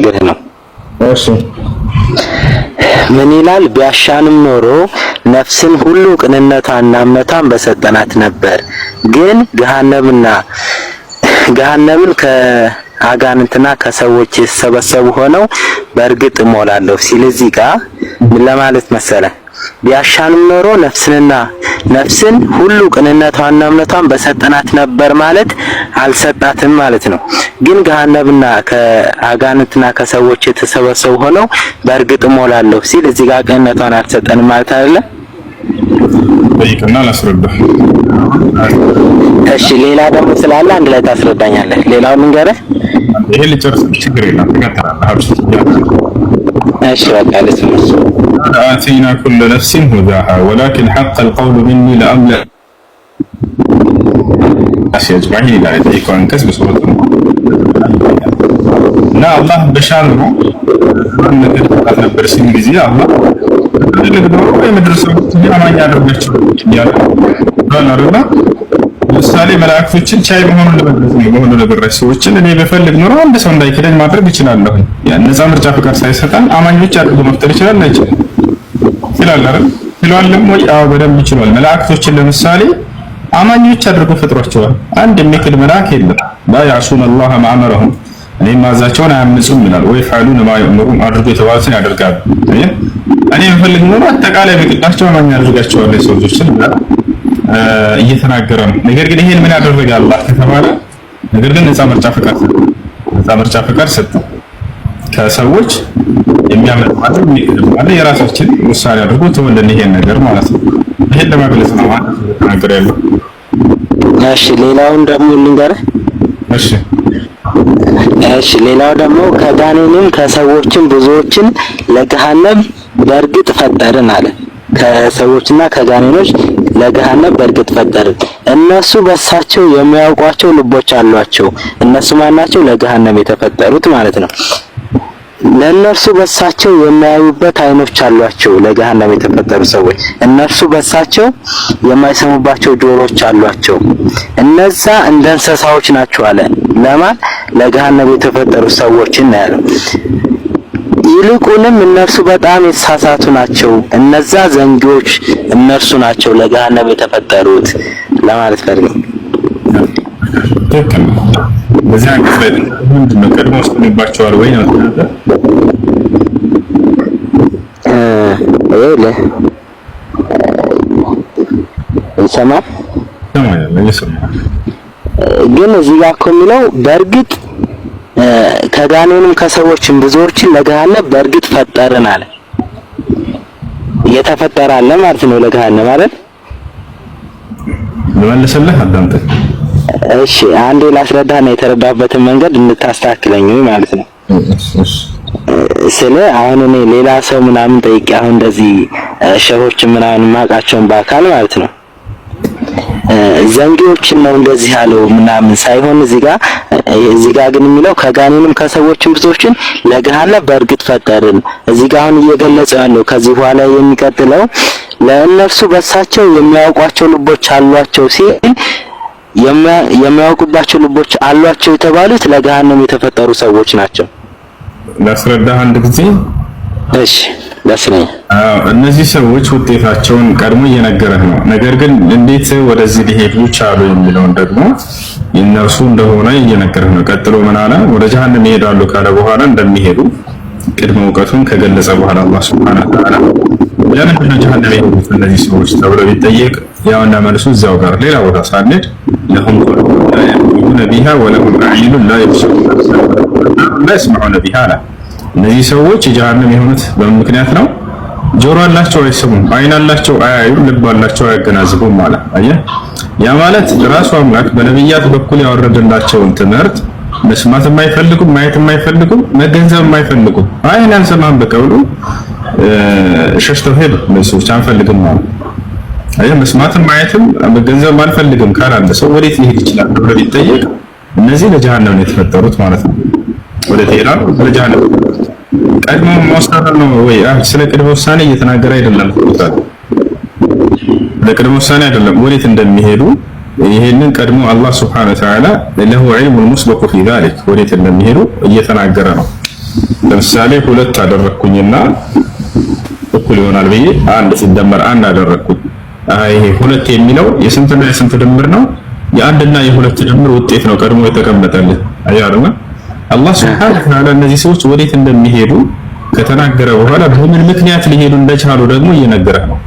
ግን ነው። እሺ ምን ይላል? ቢያሻንም ኖሮ ነፍስን ሁሉ ቅንነቷንና እምነቷን በሰጠናት ነበር፣ ግን ገሃነምን ከአጋንንትና ከሰዎች የተሰበሰቡ ሆነው በእርግጥ እሞላለሁ ሲል እዚህ ጋር ምን ለማለት መሰለ? ቢያሻንም ኖሮ ነፍስን ሁሉ ቅንነቷንና እምነቷን በሰጠናት ነበር ማለት አልሰጣትም ማለት ነው። ግን ገሃነምና ከአጋንንትና ከሰዎች የተሰበሰቡ ሆነው በእርግጥ እሞላለሁ ሲል እዚህ ጋር ቅንነቷን አልሰጠንም ማለት አይደለም። በይቅና ላስረዳህ። እሺ ሌላ ደግሞ ስላለ አንድ ላይ ታስረዳኛለህ። ሌላው ልንገርህ። ይሄ ልጨርስ፣ ችግር የለም ትከተላለህ። እሺ በቃ ልስማሽ። آتينا كل نفس هداها ولكن حق القول مني لأملأ أجمعين إلى ذلك وأنكس بصورة لا الله بشانه أن برسم بزي الله اللي بدوروا يمدرسوا ما يعرفوا قال ربنا ለምሳሌ መላእክቶችን ቻይ በሆኑ ለበረሱ ሰዎችን እኔ በፈልግ ኖሮ አንድ ሰው እንዳይከደኝ ማድረግ ይችላልሁ። ያን ነፃ ምርጫ ፍቃድ ሳይሰጣን አማኞች አድርጎ መፍጠር ይችላል አይችልም? ይላል አይደል? ይላልም ወይ? አዎ በደንብ ይችላል። መላእክቶችን ለምሳሌ አማኞች አድርጎ ፈጥሯቸዋል። አንድ የሚክድ መልአክ የለም። ላ ያዕሱነ አላህ ማ አመረሁም፣ እኔ ማዛቸውን አያምፁም ይላል። ወይ ፈዓሉነ ማ ይእመሩን፣ አድርጎ የተባሉትን ያደርጋሉ። እኔ በፈልግ ኖሮ አጠቃላይ በቅዳቸው አማኝ አድርጋቸዋለሁ የሰው ልጆችን እየተናገረ ነው። ነገር ግን ይሄን ምን ያደረገ አላህ ከተባለ ነገር ግን ነፃ ምርጫ ፍቃድ ሰጠ። ከሰዎች የሚያመጣ ማለት የሚቀርብ የራሳችን ውሳኔ አድርጎ ተወለን ይሄን ነገር ማለት ነው። ይሄን ለማግለጽ ነው ማለት ተናገረ ያለው። እሺ ሌላውን ደግሞ ልንገርህ። እሺ ሌላው ደግሞ ከጋኔንም ከሰዎችም ብዙዎችን ለገሃነም በእርግጥ ፈጠርን አለ። ከሰዎችና ከጋኔኖች ለገሃነም በእርግጥ ፈጠርን። እነሱ በሳቸው የሚያውቋቸው ልቦች አሏቸው። እነሱ ማናቸው? ለገሃነም የተፈጠሩት ማለት ነው። ለነርሱ በሳቸው የሚያዩበት አይኖች አሏቸው። ለገሃነም የተፈጠሩ ሰዎች እነርሱ በሳቸው የማይሰሙባቸው ጆሮች አሏቸው። እነዛ እንደ እንስሳዎች ናቸው አለ። ለማን? ለገሃነም የተፈጠሩ ሰዎችን ነው ያለው። ይልቁንም እነርሱ በጣም የተሳሳቱ ናቸው። እነዛ ዘንጊዎች እነርሱ ናቸው ለገሃነም የተፈጠሩት ለማለት ፈልገው። ትክክል ነው። በዚህ አንቀጽ ላይ ምንድነው ቀድሞ ወስደንባቸዋል ወይ ነው ተናገር ይሰማል ግን እዚህ ጋር እኮ የሚለው በእርግጥ ከጋኔንም ከሰዎችም ብዙዎችን ለገሃነም በእርግጥ ፈጠርን አለ። የተፈጠረ አለ ማለት ነው ለገሃነም አይደል? ለመለሰልህ አዳምጥ። እሺ አንዴ ላስረዳና የተረዳበትን መንገድ እንድታስተካክለኝ ማለት ነው። ስለ አሁን እኔ ሌላ ሰው ምናምን ጠይቄ አሁን እንደዚህ ሸሆች ምናምን ማቃቸውን በአካል ማለት ነው ዘንጊዎችን ነው እንደዚህ ያለው ምናምን ሳይሆን እዚህ ጋር ግን የሚለው ከጋኔንም ከሰዎችም ብዙዎችን ለገሃነም በእርግጥ ፈጠርን። እዚህ ጋር አሁን እየገለጸ ያለው ከዚህ በኋላ የሚቀጥለው ለእነርሱ በሳቸው የሚያውቋቸው ልቦች አሏቸው ሲል የሚያውቁባቸው ልቦች አሏቸው የተባሉት ለገሃነም የተፈጠሩ ሰዎች ናቸው። ላስረዳህ አንድ ጊዜ። እሺ ለስነኝ እነዚህ ሰዎች ውጤታቸውን ቀድሞ እየነገረህ ነው። ነገር ግን እንዴት ወደዚህ ሊሄዱ ቻሉ የሚለውን ደግሞ የነርሱ እንደሆነ እየነገረህ ነው። ቀጥሎ ምን አለ? ወደ ጀሃነም ይሄዳሉ ካለ በኋላ እንደሚሄዱ ቅድመ እውቀቱን ከገለጸ በኋላ አላህ Subhanahu Wa Ta'ala ለምንድን ነው ጀሃነም የሄዱት እነዚህ ሰዎች ተብሎ ቢጠየቅ ያውና መልሱ እዛው ጋር ሌላ ቦታ ሳንሄድ ለሁም ቁሉቡን ቢሃ ወለሁም አዕዩኑን ላ የስመዑነ ቢሃ አለ። እነዚህ ሰዎች ጀሃነም የሆኑት በምን ምክንያት ነው? ጆሮ አላቸው አይሰሙም፣ አይን አላቸው አያዩም፣ ልብ አላቸው አያገናዝቡም ማለት አየህ። ያ ማለት ራሱ አምላክ በነብያት በኩል ያወረደላቸውን ትምህርት መስማት የማይፈልጉም ማየት የማይፈልጉም መገንዘብ የማይፈልጉም አይን አንሰማም በቀውሉ ሸሽተው ሄዱ። ሰዎች አንፈልግም ማለት አየህ። መስማትም ማየትም መገንዘብ አልፈልግም ካለ አንድ ሰው ወዴት ሊሄድ ይችላል ተብሎ ቢጠየቅ እነዚህ ለጀሃነም ነው የተፈጠሩት ማለት ነው። ወደ ተሄዳሉ ለጀሃነም ቀድሞ መወሰን ነው ወይ? ስለ ቅድመ ውሳኔ እየተናገረ አይደለም። ለቅድመ ውሳኔ አይደለም ወዴት እንደሚሄዱ ይሄንን ቀድሞ አላህ Subhanahu Wa Ta'ala ለሁ ዒልሙል ሙስበቁ ፊ ዛሊክ ወዴት እንደሚሄዱ እየተናገረ ነው። ለምሳሌ 2 አደረኩኝና እኩል ይሆናል ብዬ 1 ሲደመር 1 አደረኩኝ። ይሄ 2 የሚለው የስንትና የስንት ድምር ነው? የአንድና የሁለት ድምር ውጤት ነው ቀድሞ የተቀመጠልን። አያሩና አላህ Subhanahu Wa Ta'ala እነዚህ ሰዎች ወዴት እንደሚሄዱ ከተናገረ በኋላ በምን ምክንያት ሊሄዱ እንደቻሉ ደግሞ እየነገረ ነው።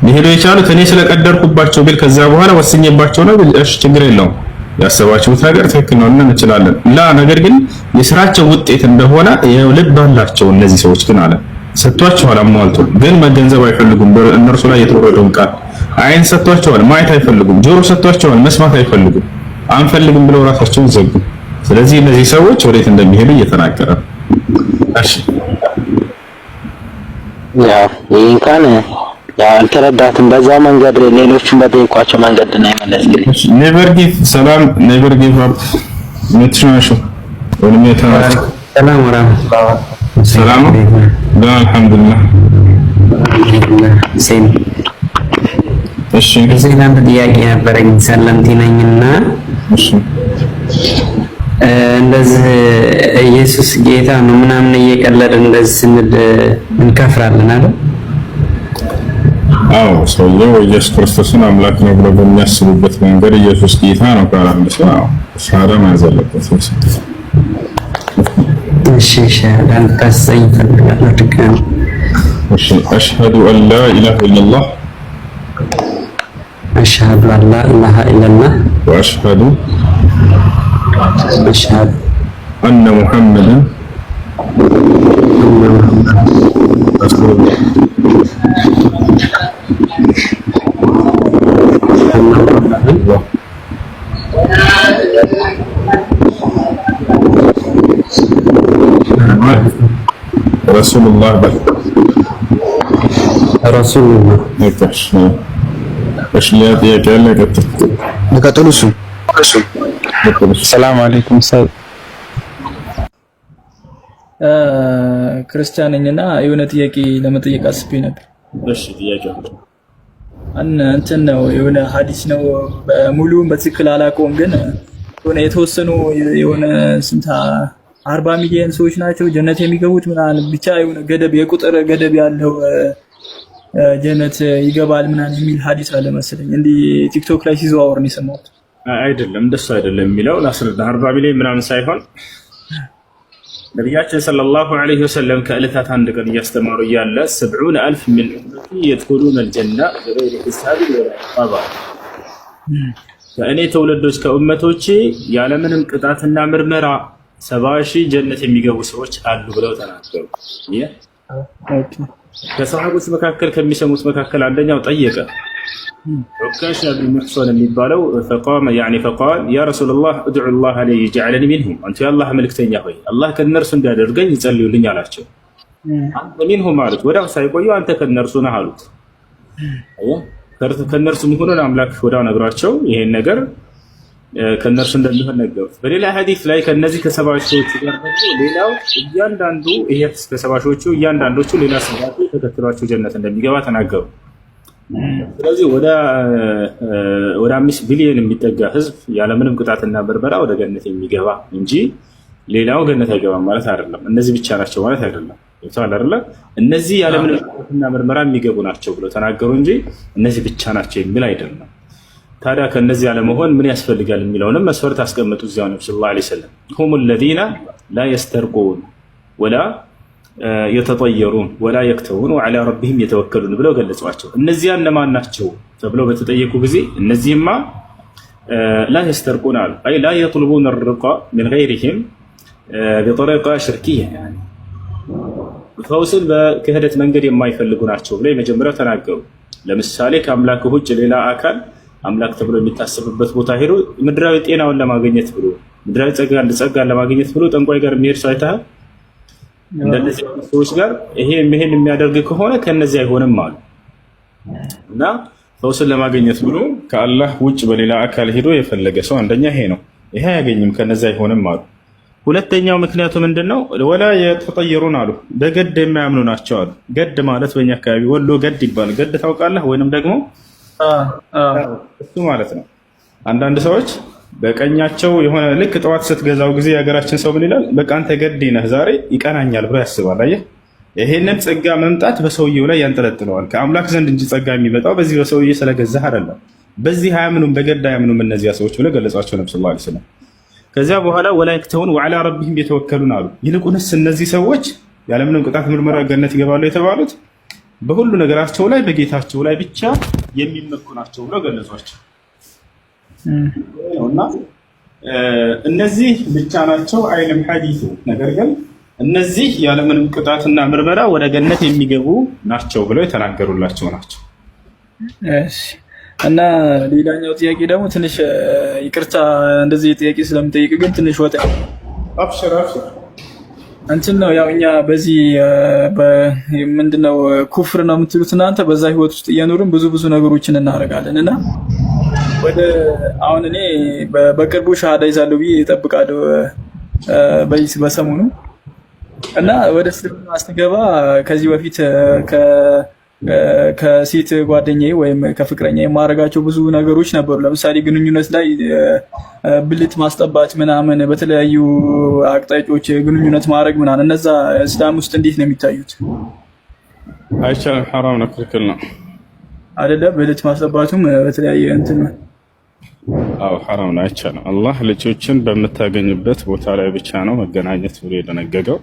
ሊሄዱ የቻሉት እኔ ስለቀደርኩባቸው ቢል ከዛ በኋላ ወስኜባቸው ነው ቢል እሺ ችግር የለውም። ያሰባችሁት ነገር ትክክል ነው እንችላለን። ነገር ግን የስራቸው ውጤት እንደሆነ ልብ አላቸው እነዚህ ሰዎች ግን አለ ሰጥቷቸዋል አሟልቶ ግን መገንዘብ አይፈልጉም። እነርሱ ላይ የተወረደውን ቃል አይን ሰጥቷቸዋል ማየት አይፈልጉም። ጆሮ ሰጥቷቸዋል መስማት አይፈልጉም። አንፈልግም ብለው ራሳቸውን ዘጉ። ስለዚህ እነዚህ ሰዎች ወዴት እንደሚሄዱ እየተናገረ ነው። እሺ ይሄን አልተረዳትም። በዛ መንገድ ሌሎችን በጠይቋቸው መንገድ ነው አይመለስልኝ። ኔቨር ጊቭ ሰላም ኔቨር ጊቭ አፕ ምትሽናሹ ወልም የተናገረ ሰላም ወራህመቱላህ ሰላም አልሐምዱሊላህ ሴም እሺ እዚህ አንድ ጥያቄ ነበረኝ። ሰለምቲ ነኝና እሺ እንደዚህ ኢየሱስ ጌታ ነው ምናምን እየቀለድን እንደዚህ ስንል እንከፍራለን አይደል? አዎ ሰውየው ኢየሱስ ክርስቶስን አምላክ ነው ብሎ በሚያስቡበት መንገድ ኢየሱስ ጌታ ነው ካላለ ሰው ሻዳ ማዘለበት ነው። እሺ ሻዳን ታሰኝ ፈልጋለሁ ድጋሚ እሺ አሽሀዱ አን ላ ኢላሃ ኢላላህ አሽሀዱ አን ላ ኢላሃ ኢላላህ ወአሽሀዱ أشهد أن محمدا رسول الله رسول الله رسول الله ايش اللي يعطيك قال لك نقتلوا ሰላም አለይኩም ሰው ክርስቲያን ነኝና የሆነ ጥያቄ ለመጠየቅ አስቤ ነበር። እሺ ጥያቄው እንትን ነው የሆነ ሐዲስ ነው ሙሉውን በትክክል አላውቀውም፣ ግን የሆነ የተወሰኑ የሆነ ስንት 40 ሚሊዮን ሰዎች ናቸው ጀነት የሚገቡት ምናምን ብቻ የሆነ ገደብ የቁጥር ገደብ ያለው ጀነት ይገባል ምናምን የሚል ሐዲስ አለ መሰለኝ። እንዲህ ቲክቶክ ላይ ሲዘዋወር ነው የሰማሁት። አይደለም እንደሱ አይደለም የሚለው ላስረዳ 40 ሚሊዮን ምናምን ሳይሆን ነብያችን ሰለላሁ ዐለይሂ ወሰለም ከዕለታት አንድ ቀን እያስተማሩ እያለ 70000 من امتي يدخلون الجنه بغير حساب ولا عقاب ከእኔ ተወለዶች ከኡመቶቼ ያለምንም ቅጣትና ምርመራ 70000 ጀነት የሚገቡ ሰዎች አሉ ብለው ተናገሩ። ከሰሃቦች መካከል ከሚሰሙት መካከል አንደኛው ጠየቀ عكاش بن محصن የሚባለው فقام يعني فقال يا رسول الله ادعو الله لي يجعلني منهم انت يا الله መልእክተኛ ሆይ አላህ ከነርሱ እንዲያደርገኝ ይጸልዩልኝ አላቸው። አንተ منهم ማለት ወዳው ሳይቆዩ አንተ ከነርሱ ነህ አሉት። ከነርሱ መሆኑን አምላክ ወዳው ነግራቸው ይሄን ነገር ከነርሱ እንደሚሆን ነገሩት። በሌላ ሐዲስ ላይ ከነዚህ ከሰባዎች ሰዎች ጋር ደግሞ ሌላው እያንዳንዱ ይሄ ከሰባዎቹ እያንዳንዶቹ ሌላ ሰባቱ ተከትሏቸው ጀነት እንደሚገባ ተናገሩ። ስለዚህ ወደ 5 ቢሊዮን የሚጠጋ ህዝብ ያለምንም ቅጣትና በርበራ ወደ ገነት የሚገባ እንጂ ሌላው ገነት አይገባም ማለት አይደለም። እነዚህ ብቻ ናቸው ማለት አይደለም። ይታወቃል አይደል? እነዚህ ያለምንም ቅጣትና በርበራ የሚገቡ ናቸው ብለው ተናገሩ እንጂ እነዚህ ብቻ ናቸው የሚል አይደለም። ታዲያ ከነዚህ ያለመሆን ምን ያስፈልጋል የሚለውንም መስፈርት አስቀምጡ። እዚያው ነብዩ ሰለላሁ ዐለይሂ ወሰለም هم الذين لا يسترقون ولا የተጠየሩን ወላ የክተውን ወዐላ ረቢሂም የተወከሉን ብለው ገለጿቸው። እነዚያ እነማን ናቸው ተብለው በተጠየቁ ጊዜ እነዚህማ ላ የስተርቁን አሉ አይ ላ የጥልቡን الرقى من غيرهم بطريقه شركيه يعني ፈውስን በክህደት መንገድ የማይፈልጉ ናቸው ብለው የመጀመሪያው ተናገሩ። ለምሳሌ ከአምላክ ውጭ ሌላ አካል አምላክ ተብሎ የሚታሰብበት ቦታ ሄዶ ምድራዊ ጤናውን ለማግኘት ብሎ ምድራዊ ጸጋን ለማግኘት ብሎ ጠንቋይ ጋር የሚሄድ ሰው አይተሃል? እንደዚህ ሰዎች ጋር ይሄን የሚያደርግ ከሆነ ከነዚህ አይሆንም አሉ እና ፈውስን ለማግኘት ብሎ ከአላህ ውጭ በሌላ አካል ሄዶ የፈለገ ሰው አንደኛ ይሄ ነው፣ ይሄ አያገኝም፣ ከነዚህ አይሆንም አሉ። ሁለተኛው ምክንያቱ ምንድነው? ወላ የተጠየሩን አሉ፣ በገድ የማያምኑ ናቸው አሉ። ገድ ማለት በእኛ አካባቢ ወሎ ገድ ይባላል። ገድ ታውቃለህ? ወይንም ደግሞ እሱ ማለት ነው። አንዳንድ ሰዎች በቀኛቸው የሆነ ልክ ጠዋት ስትገዛው ጊዜ የሀገራችን ሰው ምን ይላል? በቃ አንተ ገዴ ነህ ዛሬ ይቀናኛል ብሎ ያስባል። አየህ፣ ይሄንን ጸጋ መምጣት በሰውየው ላይ ያንጠለጥለዋል። ከአምላክ ዘንድ እንጂ ጸጋ የሚመጣው በዚህ በሰውዬ ስለገዛህ አይደለም። በዚህ አያምኑም፣ በገድ አያምኑም እነዚያ ሰዎች ብለው ገለጿቸው ነብዩ ሰለላሁ ዐለይሂ ወሰለም። ከዚያ በኋላ ወላይክተውን ወዐላ ረቢሂም የተወከሉን አሉ። ይልቁንስ እነዚህ ሰዎች ያለምንም ቅጣት ምርመራ ገነት ይገባሉ የተባሉት በሁሉ ነገራቸው ላይ በጌታቸው ላይ ብቻ የሚመኩ ናቸው ብለው ገለጿቸው። እና እነዚህ ብቻ ናቸው አይልም ሐዲሱ። ነገር ግን እነዚህ ያለምንም ቅጣትና ምርመራ ወደ ገነት የሚገቡ ናቸው ብለው የተናገሩላቸው ናቸው። እሺ። እና ሌላኛው ጥያቄ ደግሞ ትንሽ ይቅርታ እንደዚህ ጥያቄ ስለምጠይቅ ግን ትንሽ ወጣ አብሽር እንትን ነው ያው እኛ በዚህ ምንድነው ኩፍር ነው የምትሉት እናንተ በዛ ህይወት ውስጥ እየኖርን ብዙ ነገሮችን እናደርጋለን እና ወደ አሁን እኔ በቅርቡ ሻሃዳ ይዛለሁ ብዬ እጠብቃለሁ በሰሞኑ እና ወደ እስልምና ስትገባ ከዚህ በፊት ከሴት ጓደኛዬ ወይም ከፍቅረኛዬ የማደርጋቸው ብዙ ነገሮች ነበሩ። ለምሳሌ ግንኙነት ላይ ብልት ማስጠባት ምናምን፣ በተለያዩ አቅጣጫዎች ግንኙነት ማድረግ ምናምን፣ እነዛ እስላም ውስጥ እንዴት ነው የሚታዩት? አይቻልም፣ ሐራም ነው፣ ክልክል ነው አይደለ? ብልት ማስጠባቱም በተለያየ እንትን ነው። አዎ ሐራም ነው፣ አይቻልም። አላህ ልጆችን በምታገኝበት ቦታ ላይ ብቻ ነው መገናኘት ብሎ የደነገገው።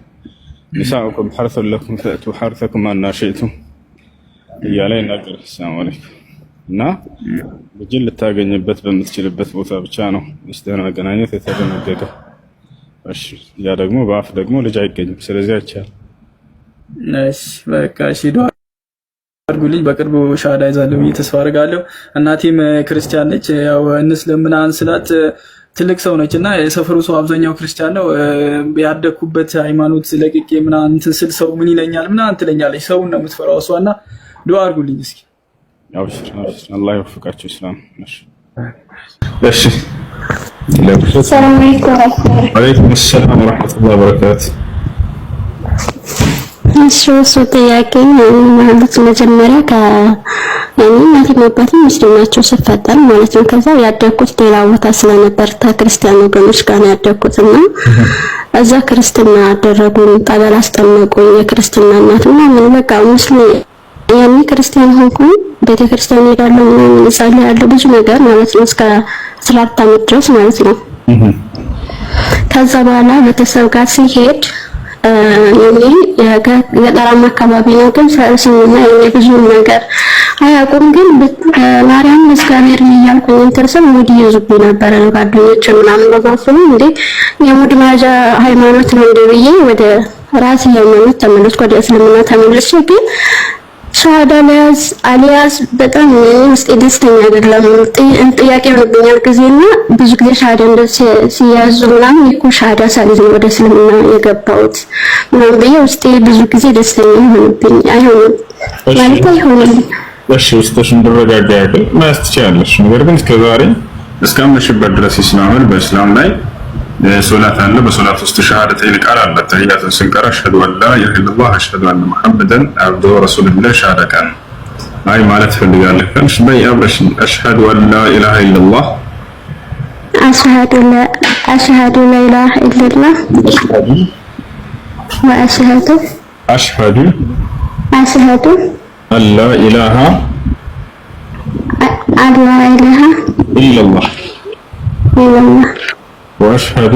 ኒሳኡኩም ሐርሱን ለኩም ፈእቱ ሐርሰኩም አና ሺእቱም እያለ ይናገራል። ሰላም አለይኩም። እና ልጅን ልታገኝበት በምትችልበት ቦታ ብቻ ነው ሚስትህን መገናኘት የተደነገገው። እሺ፣ ያ ደግሞ በአፍ ደግሞ ልጅ አይገኝም። ስለዚህ አይቻልም። እሺ፣ በቃ እሺ፣ ዱአ አድርጉልኝ። በቅርቡ ሻሃዳ ይዛለሁ ብዬ ተስፋ አደርጋለሁ። እናቴም ክርስቲያን ነች። ያው እንስለምና አንስላት ትልቅ ሰው ነች እና የሰፈሩ ሰው አብዛኛው ክርስቲያን ነው። ያደኩበት ሃይማኖት ለቅቄ ምናምን እንትን ስል ሰው ምን ይለኛል ምናምን ትለኛለች። ሰውን ነው የምትፈራው እሷና ዱአ አድርጉልኝ እስኪ። አላህ ይወፍቃችሁ። ኢስላም እሺ። ሰላም አለይኩም ወአለይኩም ሰላም ወራህመቱላሂ ወበረካቱ። እሱ ጥያቄ ማለት መጀመሪያ እናቴም አባቴም ሙስሊም ናቸው ስፈጠር ማለት ነው። ከዛ ያደግኩት ሌላ ቦታ ስለነበር ከክርስቲያን ወገኖች ጋር ነው ያደግኩትና እዛ ክርስትና አደረጉኝ፣ ጠበል አስጠመቁኝ፣ የክርስትና እናት ምናምን በቃ ሙስሊም ያኔ ክርስቲያን ሆንኩኝ። ቤተክርስቲያን ሄዳለሁ ምናምን እጸልያለሁ ብዙ ነገር ማለት ነው እስከ 14 ዓመት ድረስ ማለት ነው። ከዛ በኋላ ቤተሰብ ጋር ሲሄድ የገጠራማ አካባቢ ነው ግን ፈርስና ብዙ ነገር አያውቁም። ግን ማርያም እግዚአብሔር እያልኩኝ እንተርሰም ሙድ ይዙብኝ ነበር ጓደኞቼ ምናምን በዛው እንዴ የሙድ ማጃ ሃይማኖት ነው እንደ ብዬ ወደ ራሴ ሃይማኖት ተመለስኩ። ወደ እስልምና ተመለስኩ። ግን ሻሃዳ አሊያስ በጣም ውስጤ ደስተኛ አይደለም። ጥያቄ ሆኖብኛል ጊዜና ብዙ ጊዜ ሻሃዳ ሲያዙ ምናምን እኮ ሻሃዳ ሳልይዝ ወደ እስልምና የገባሁት ምናምን ብዬ ውስጤ ብዙ ጊዜ ደስተኛ ሆኖብኝ አይሆንም ማለት አይሆንም። እሺ ውስጥሽ እንድረጋጋ ያክል ማለት ትችያለሽ። ነገር ግን እስከዛሬ እስካመሽበት ድረስ ኢስላምን በእስላም ላይ ሶላት አለ። በሶላት ውስጥ ሸሃደተይን ቃል አለ። ተህያትን ስንቀራ አሽሀዱ አን ላ ኢላሀ ኢለላህ አሽሀዱ አነ ሙሐመደን አብዱሁ ወረሱሉሁ ሻሃዳ ቃል አይ ማለት ፈልጋለሁ ካልሽ በይ አብረሽ አሽሀዱ አን ላ ኢላሀ ኢለላህ አሽሀዱ ላ ኢላሀ ኢለላህ ወአሽሀዱ አን ላ ኢላሀ ኢለላህ وأشهد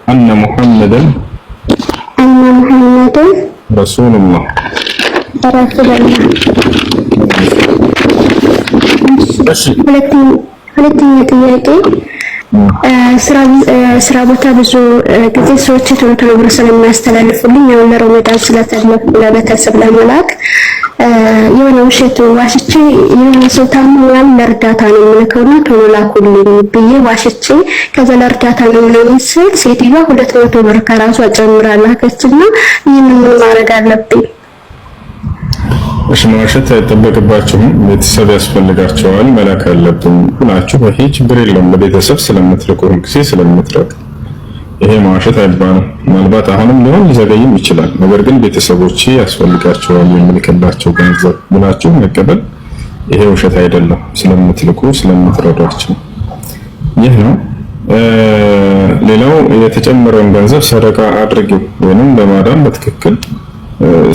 أن محمدا رسول الله ሁለተኛ ጥያቄ ስራ ቦታ ብዙ ጊዜ ሰዎች ቶሎ ብሎ ስለሚያስተላልፉልኝ ያው ለረመዳን ስለተለፈ ለቤተሰብ ለመላክ የሆነ ውሸት ዋሽቼ የሆነ ሰው ታሟል ለእርዳታ ነው የምልከውና ቶሎ ላኩልኝ ብዬ ዋሽቼ ከዛ ለእርዳታ ነው የምልከው ስል ሴትዮዋ 200 ብር ከራሷ ጨምራ ላከችና ይሄንን ምን ማድረግ አለብኝ? እሺ ማውሸት አይጠበቅባችሁም። ቤተሰብ ያስፈልጋቸዋል መላክ አለብን ብላችሁ ይሄ ችግር የለውም። ለቤተሰብ ስለምትልኩ ጊዜ ስለምትልክ ይሄ ማውሸት አይባልም። ምናልባት አሁንም ሊሆን ሊዘገይም ይችላል። ነገር ግን ቤተሰቦች ያስፈልጋቸዋል የምልክላቸው ገንዘብ ብላችሁ መቀበል ይሄ ውሸት አይደለም። ስለምትልኩ ስለምትረዷቸው ይህ ነው። ሌላው የተጨመረውን ገንዘብ ሰደቃ አድርጊው ወይንም ለማዳን በትክክል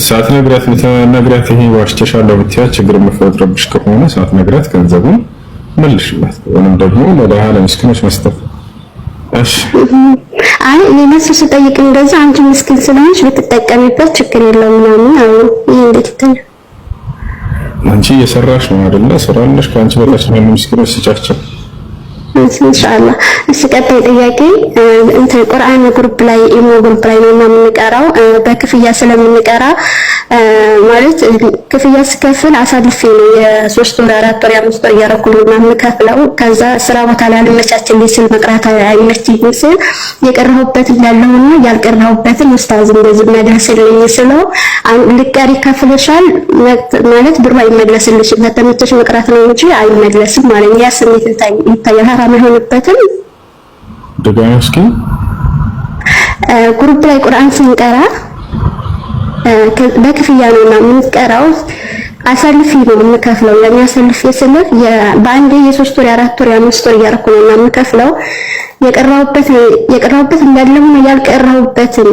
ሳትነግራት ልትነግራት ይሄ ዋሽተሻለሁ ብትያት ችግር የምትፈጥርብሽ ከሆነ ሳትነግራት ገንዘቡን መልሽላት ወይንም ደግሞ ለድሃ ለምስኪኖች መስጠት። እሺ አይ ለነሱ ስጠይቅ እንደዛ አንቺ ምስኪን ስለሆንሽ ብትጠቀሚበት ችግር የለውም ምናምን አሉ። ይሄ እንዴት ይታያል? አንቺ እየሰራሽ ነው አይደለ? ስራለሽ ከአንቺ በታች ያሉ ምስኪኖች ስጫቸው። ኢንሻአላህ። እሺ ቀጣይ ጥያቄ እንትን ቁርአን ግሩፕ ላይ ኢሞ ግሩፕ ላይ ነው የምንቀራው በክፍያ ስለምንቀራ ማለት ክፍያ ስከፍል አሳልፌ ነው የ3 ወር 4 ወር 5 ወር እያደረኩ ነው የምከፍለው። ከዛ ስራ ቦታ ላይ አልመቻችልኝ ስል መቅራት አይመችልኝ ስል የቀረሁበት ያለውና ያልቀረሁበትን ኡስታዝ እንደዚህ መድረስልኝ ስለው ልቀሪ ከፍለሻል ማለት ብሩ አይመለስልሽም ከተመቸሽ መቅራት ነው እንጂ አይመለስም ማለት ያ ስሜት ይታያል። ሐራም አይሆንበትም። ደጋሚ እስኪ ግሩፕ ላይ ቁርአን ስንቀራ በክፍያ ነው የምንቀራው። አሳልፊ ነው የምከፍለው። የሚያሳልፍ የስልህ በአንዴ የ3 ወር 4 ወር 5 ወር እያደረኩ ነው የምከፍለው። የቀረሁበት እንዳለው ነው ያልቀረሁበትን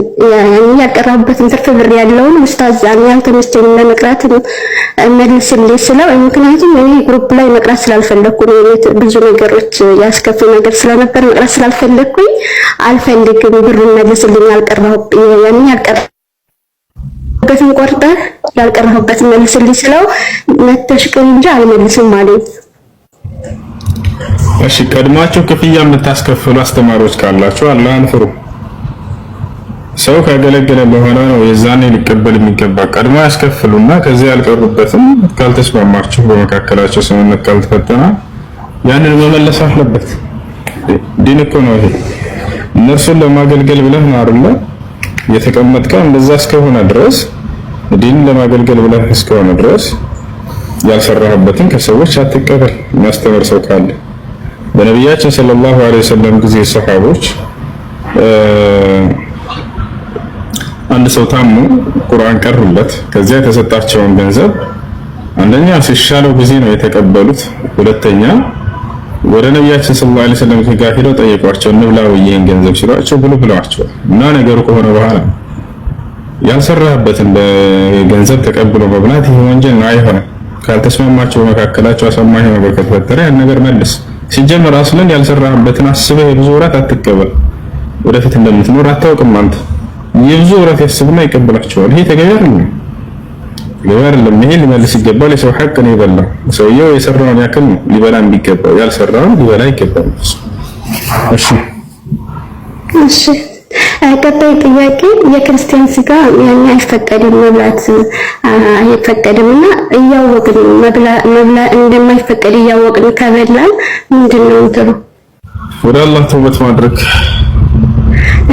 ትርፍ ብር ያለውን ኡስታዝ ያልተመቸኝ ለመቅራት መልስልኝ ስለው ምክንያቱም እኔ ግሩፕ ላይ መቅራት ስላልፈለኩ ነው ብዙ ነገሮች ያስከፉ ነገር ስለነበር መቅራት ስላልፈለኩኝ አልፈልግም ብሩን መልስልኝ ያልቀረሁበትን ቆርጠህ ያልቀረሁበትን መልስልኝ ስለው መተሽከም እንጂ አልመልስም ማለት። እሺ ቀድማችሁ ክፍያ የምታስከፍሉ አስተማሪዎች ካላችሁ አላህን ፍሩ። ሰው ካገለገለ በኋላ ነው የዛኔ ሊቀበል የሚገባ። ቀድማ ያስከፍሉና ከዚህ ያልቀሩበትም ካልተስማማችሁ በመካከላቸው ስምምነት ካልተፈጠረ ያንን መመለስ አለበት። ዲን እኮ ነው ይሄ። እነርሱን ለማገልገል ብለህ ነው አይደል የተቀመጥከው? እንደዛ እስከሆነ ድረስ ዲን ለማገልገል ብለህ እስከሆነ ድረስ ያልሰራህበትን ከሰዎች አትቀበል። የሚያስተምር ሰው ካለ በነቢያችን ሰለላሁ ዐለይሂ ወሰለም ጊዜ ሰሃቦች አንድ ሰው ታሞ ቁርአን ቀሩለት። ከዚያ የተሰጣቸውን ገንዘብ አንደኛ ሲሻለው ጊዜ ነው የተቀበሉት። ሁለተኛ ወደ ነቢያችን ሰለላሁ ዐለይሂ ወሰለም ጋር ሄደው ጠየቋቸው፣ እንብላው ይሄን ገንዘብ ሲሏቸው ብሉ ብለዋቸው እና ነገሩ ከሆነ በኋላ ያልሰራህበትን በገንዘብ ተቀብሎ መብላት ይሄ ወንጀል ነው፣ አይሆንም። ካልተስማማቸው በመካከላቸው አሳማኝ ነገር ከተፈጠረ ያን ነገር መልስ። ሲጀመር አስለን ያልሰራህበትን አስበህ የብዙ ወራት አትቀበል። ወደፊት እንደምትኖር አታውቅም አንተ። የብዙ ወራት ያስብና ይቀበላቸዋል። ይሄ ተገቢ አይደለም። ይሄ ሊመልስ ይገባል። የሰው ሐቅ ነው የበላው። ሰውየው የሰራውን ያክል ነው ሊበላ የሚገባው። ያልሰራውን ሊበላ ይገባል። እሺ ቀጣይ ጥያቄ የክርስቲያን ስጋ አይፈቀድም መብላት አይፈቀድምና እያወቅን መብላት እንደማይፈቀድ እያወቅን ከበላን ምንድነው እንትሩ? ወደ አላህ ተውበት ማድረግ።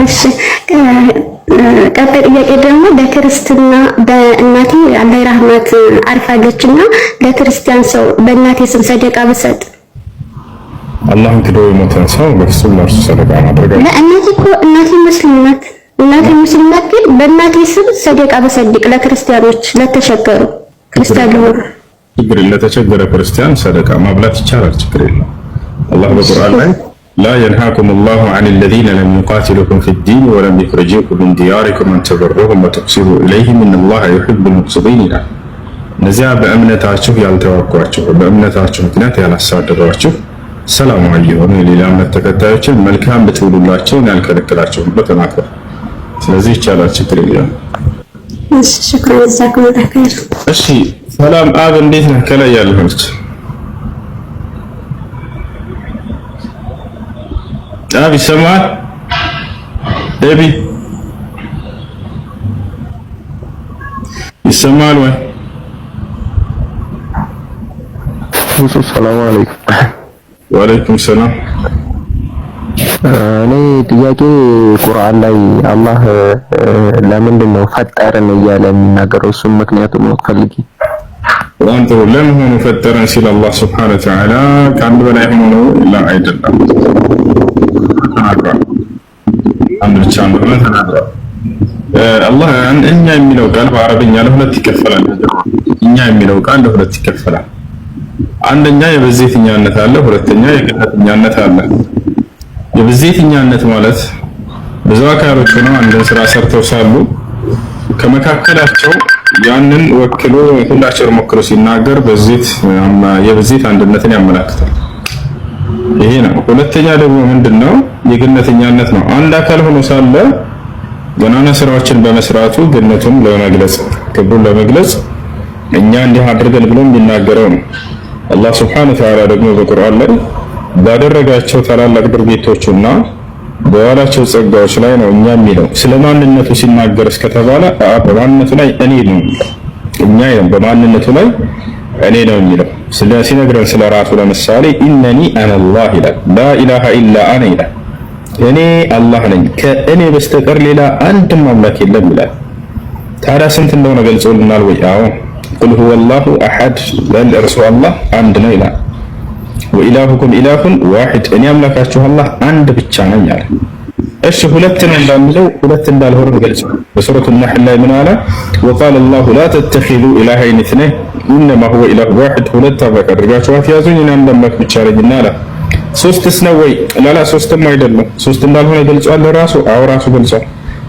እሺ ቀጣይ ጥያቄ ደግሞ በክርስትና በእናቴ አላህ ረህመት አርፋለችና ለክርስቲያን ሰው በእናቴ ስም ሰደቃ ብሰጥ አላህን ክዶ የሞተን ሰው በፍጹም ለእርሱ ሰደቃ ማድረግ እናቴ ሙስሊም ናት፣ ግን በእናቴ ስም ሰደቃ በሰድቅ ለክርስቲያኖች ለተቸገሩ ክርስቲያን ለሆኑ ችግር ለተቸገረ ክርስቲያን ሰደቃ ማብላት ይቻላል። ችግር የለም። አላህ በቁርአን ላይ ላ የንሃኩም አላሁ ዐን አልዚነ ለም ዩቃቲሉኩም ፊዲን ወለም ዩኽሪጁኩም ሚን ዲያሪኩም አን ተበሩሁም ወቱቅሲጡ ኢለይሂም ኢነላሀ ዩሒቡል ሙቅሲጢን ይላል። እነዚያ በእምነታችሁ ያልተዋጓችሁ በእምነታችሁ ምክንያት ያላሳደዷችሁ ሰላማዊ የሆኑ የሌላ እምነት ተከታዮችን መልካም ብትውሉላቸው ያልከለከላቸው በተናገረ። ስለዚህ ይቻላል፣ ችግር የለም። እሺ ሰላም አብ እንዴት ነህ? ከላይ ያለሁት አብ ይሰማል? ኤቢ ይሰማል ወይ? ሰላም አለይኩም። ወአለይኩም ሰላም። እኔ ጥያቄ ቁርአን ላይ አላህ ለምንድን ነው ፈጠረን እያለ የሚናገረው? እሱም ምክንያቱም ነው ፈልጊ። ቁርአን ጥሩ ለምን ፈጠረን ሲል አላህ ሱብሓነሁ ወተዓላ ከአንድ በላይ ሆኖ ነው? ላ አይደለም፣ ተናግሯል። አንድ ብቻ እንደሆነ ተናግሯል። አላህ እኛ የሚለው ቃል በአረብኛ ለሁለት ይከፈላል። እኛ የሚለው ቃል ለሁለት ይከፈላል። አንደኛ የበዜትኛነት አለ፣ ሁለተኛ የቅጥተኛነት አለ። የብዜትኛነት ማለት ብዙ አካሎች ሆነው አንድን ስራ ሰርተው ሳሉ ከመካከላቸው ያንን ወክሎ ሁላቸውም ወክሎ ሲናገር የብዜት አንድነትን ያመለክታል። ይሄ ነው። ሁለተኛ ደግሞ ምንድነው? የግነተኛነት ነው። አንድ አካል ሆኖ ሳለ ገናና ስራዎችን በመስራቱ ግነቱን ለመግለጽ ክብሩን ለመግለጽ እኛ እንዲህ አድርገን ብሎ የሚናገረው ነው። አላህ Subhanahu Wa Ta'ala ደግሞ በቁርአን ላይ ባደረጋቸው ታላላቅ ድርጊቶችና በዋላቸው ጸጋዎች ላይ ነው እኛ የሚለው። ስለማንነቱ ሲናገር እስከተባለ በማንነቱ ላይ እኔ ነው እኛ በማንነቱ ላይ እኔ ነው የሚለው። ሲነግረን ስለ ራሱ ለምሳሌ ኢነኒ አነላህ ይላል። ላ ኢላሃ ኢላ አነ ይላል። እኔ አላህ ነኝ ከእኔ በስተቀር ሌላ አንድም አምላክ የለም ይላል። ታዲያ ስንት እንደሆነ ገልጾልናል ወይ? አዎ ቁል ሁወላሁ አሐድ በል እርሱ አላህ አንድ ነው ይላል። ወኢላሁኩም ኢላሁን ዋሂድ እኔ አምላካችሁ አላህ አንድ ብቻ ነኝ አለ። እሺ ሁለት ነው እንዳንለው ሁለት እንዳልሆነ ገልጾ በሱረቱ ነህል ላይ ምን አለ? ወቃለ አላሁ ላ ተተኺዙ ኢላሀይን ኢስነይን ኢነማ ሁወ ኢላሁ ዋሂድ ሁለት አምላክ አድርጋችሁ አትያዙኝ እኔ አንድ አምላክ ብቻ ነኝና አለ። ሶስትስ ነው ወይ? ላላ ሶስትም አይደለም። ሶስት እንዳልሆነ ገልጿል ራሱ። አዎ ራሱ ገልጿል።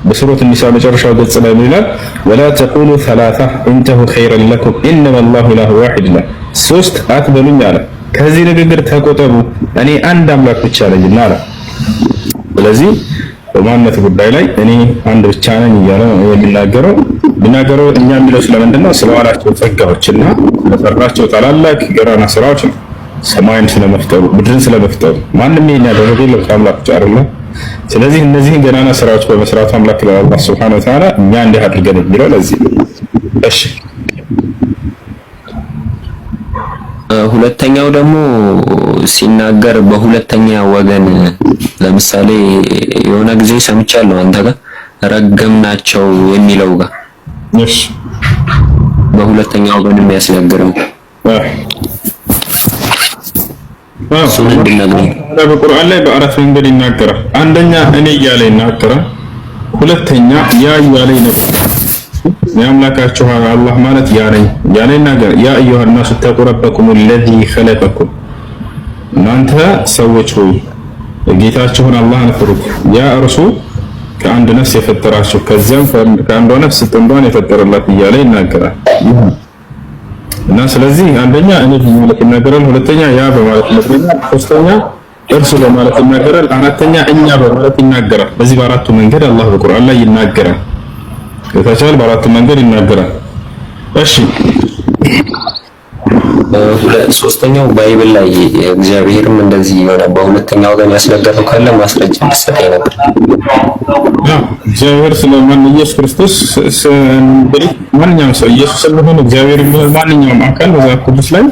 በሱረቱ ኒሳ መጨረሻው ገጽ ላይ ምን ይላል? ወላ ተቁሉ ሰላሳ ኢንተሁ ኸይረን ለኩም ኢነማ አላሁ ኢላሁ ዋሂድ ነው። ሶስት አትበሉኝ አለ። ከዚህ ንግግር ተቆጠቡ እኔ አንድ አምላክ ብቻ ነኝና አለ። ስለዚህ በማንነት ጉዳይ ላይ እኔ አንድ ብቻ ነኝ እያለ ነው የሚናገረው። እኛ የሚለው ስለምንድን ነው? ስለዋላቸው ጸጋዎችና ስለሰራቸው ታላላቅ ገራና ስራዎች ነው። ሰማይን ስለመፍጠሩ ምድርን ስለመፍጠሩ ማንም ይሄን ያደረገ የለም ከአምላክ ውጭ አይደለም። ስለዚህ እነዚህን ገናና ስራዎች በመስራቱ አምላክ ለአላህ Subhanahu Wa Ta'ala እኛ እንዲህ አድርገን የሚለው ለዚህ ነው። እሺ ሁለተኛው ደግሞ ሲናገር በሁለተኛ ወገን ለምሳሌ የሆነ ጊዜ ሰምቻለሁ አንተ ጋር ረገምናቸው የሚለው ጋር እሺ በሁለተኛ ወገን የሚያስነግረው በቁርአን ላይ በአራት መንገድ ይናገራል። አንደኛ እኔ እያለ ይናገራል። ሁለተኛ ያ እያለ ይናገራል። የአምላካችሁ አላህ ማለት ያ ነኝ እያለ ይናገራል። ያ አዩሃ الناس اتقوا ربكم الذي خلقكم እናንተ ሰዎች ሆይ ጌታችሁን አላህን ፍሩት። ያ እርሱ ከአንድ ነፍስ የፈጠራችሁ ከዚያም ከአንዷ ነፍስ ጥንዷን የፈጠረላት እያለ ይናገራል። እና ስለዚህ አንደኛ እኔ በማለት ይናገራል። ሁለተኛ ያ በማለት ይናገራል። ሶስተኛ እርሱ በማለት ይናገራል። አራተኛ እኛ በማለት ይናገራል። በዚህ በአራቱ መንገድ አላህ በቁርአን ላይ ይናገራል። ከተቻለ በአራቱ መንገድ ይናገራል። እሺ ሶስተኛው ባይብል ላይ እግዚአብሔርም እንደዚህ የሆነ በሁለተኛው ወገን ያስነገረው ካለ ማስረጃ እንድትሰጠኝ ነበር። እግዚአብሔር ስለማን ኢየሱስ ክርስቶስ ማንኛውም ሰው ኢየሱስ ስለሆነ እግዚአብሔር የሚለው ማንኛውም አካል በመጽሐፍ ቅዱስ ላይ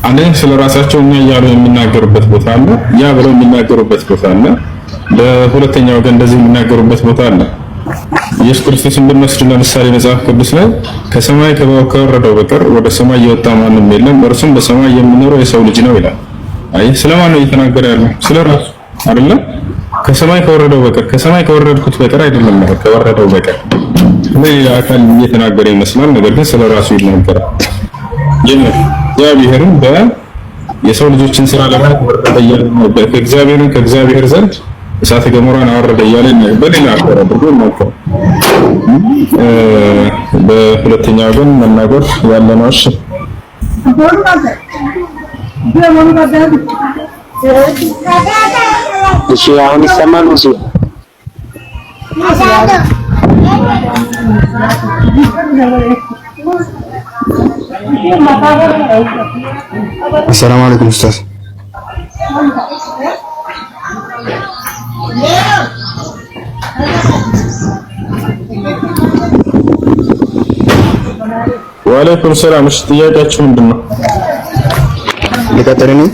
አንደኛ ስለራሳቸው እኛ እያሉ የሚናገሩበት ቦታ አለ። ያ ብለው የሚናገሩበት ቦታ አለ። ለሁለተኛ ወገን እንደዚህ የሚናገሩበት ቦታ አለ። ኢየሱስ ክርስቶስን ብንወስድ ለምሳሌ መጽሐፍ ቅዱስ ላይ ከሰማይ ከወረደው በቀር ወደ ሰማይ የወጣ ማንም የለም እርሱም በሰማይ የሚኖረው የሰው ልጅ ነው ይላል። አይ ስለማን ነው እየተናገረ ያለው? ስለራሱ አይደለም። ከሰማይ ከወረደው በቀር ከሰማይ ከወረድኩት በቀር አይደለም ማለት ከወረደው በቀር ሌላ አካል እየተናገረ ይመስላል። ነገር ግን ስለራሱ ይናገራል። እግዚአብሔርም የሰው ልጆችን ስራ ለማለት ወረደ እያለ ነው። ከእግዚአብሔር ዘንድ እሳተ ገሞራን አወረደ እያለ ነው። በሌላ አቀራረብ ነው። በሁለተኛ ወገን መናገር ያለ ነው። እሺ አሁን ይሰማል ነው? السلام عليكم استاذ. ወአለይኩም ሰላም። እሺ ጥያቄያችሁ ምንድነው? ልቀጥል ነው?